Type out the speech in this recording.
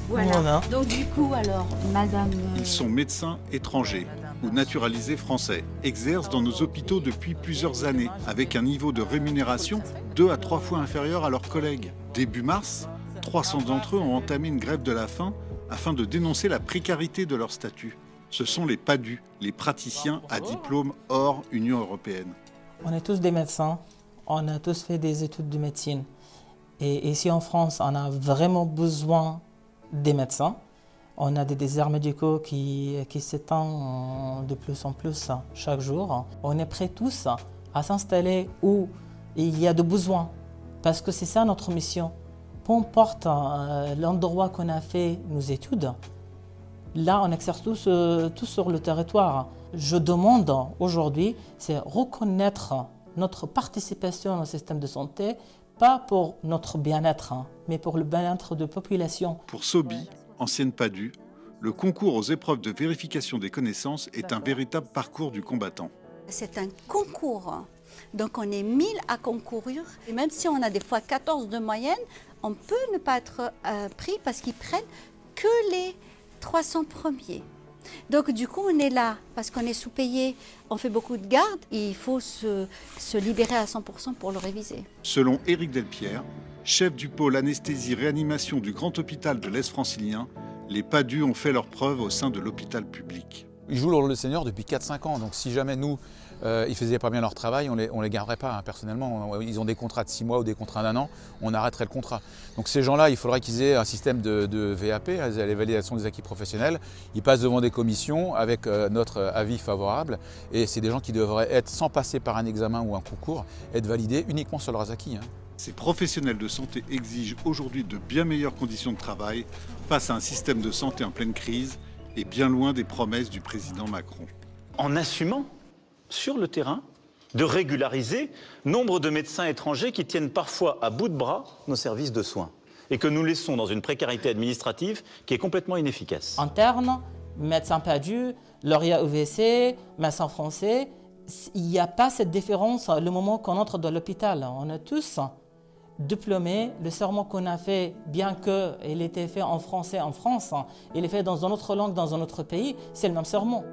Voilà. Donc du coup, alors, madame... Ils sont médecins étrangers ou naturalisés français, exercent dans nos hôpitaux depuis plusieurs années, avec un niveau de rémunération 2 à 3 fois inférieur à leurs collègues. Début mars, 300 d'entre eux ont entamé une grève de la faim afin de dénoncer la précarité de leur statut. Ce sont les PADU, les praticiens à diplôme hors Union européenne. On est tous des médecins, on a tous fait des études de médecine. Et ici en France, on a vraiment besoin des médecins. On a des déserts médicaux qui s'étendent de plus en plus chaque jour. On est prêts tous à s'installer où il y a de besoins, parce que c'est ça notre mission. Peu importe l'endroit qu'on a fait nos études, là on exerce tous sur le territoire. Je demande aujourd'hui, c'est reconnaître notre participation au système de santé, pas pour notre bien-être, mais pour le bien-être de la population. Pour Sobi, ancienne PADU, le concours aux épreuves de vérification des connaissances est un véritable parcours du combattant. C'est un concours, donc on est 1000 à concourir. Et même si on a des fois 14 de moyenne, on peut ne pas être pris parce qu'ils prennent que les 300 premiers. Donc du coup on est là parce qu'on est sous-payé, on fait beaucoup de garde et il faut se libérer à 100% pour le réviser. Selon Éric Delpierre, chef du pôle anesthésie-réanimation du Grand Hôpital de l'Est francilien, les PADU ont fait leurs preuves au sein de l'hôpital public. Ils jouent le rôle de senior depuis 4-5 ans, donc si jamais nous, ils ne faisaient pas bien leur travail, on les garderait pas, personnellement. Ils ont des contrats de 6 mois ou des contrats d'1 an, on arrêterait le contrat. Donc ces gens-là, il faudrait qu'ils aient un système de VAP, les validations des acquis professionnels. Ils passent devant des commissions avec notre avis favorable, et c'est des gens qui devraient être, sans passer par un examen ou un concours, être validés uniquement sur leurs acquis. Ces professionnels de santé exigent aujourd'hui de bien meilleures conditions de travail face à un système de santé en pleine crise et bien loin des promesses du président Macron. En assumant, sur le terrain, de régulariser nombre de médecins étrangers qui tiennent parfois à bout de bras nos services de soins et que nous laissons dans une précarité administrative qui est complètement inefficace. Internes, médecins PADU, lauréats UVC, médecins français, il n'y a pas cette différence le moment qu'on entre dans l'hôpital. On est tous diplômés. Le serment qu'on a fait, bien qu'il ait été fait en français en France, il est fait dans une autre langue, dans un autre pays, c'est le même serment.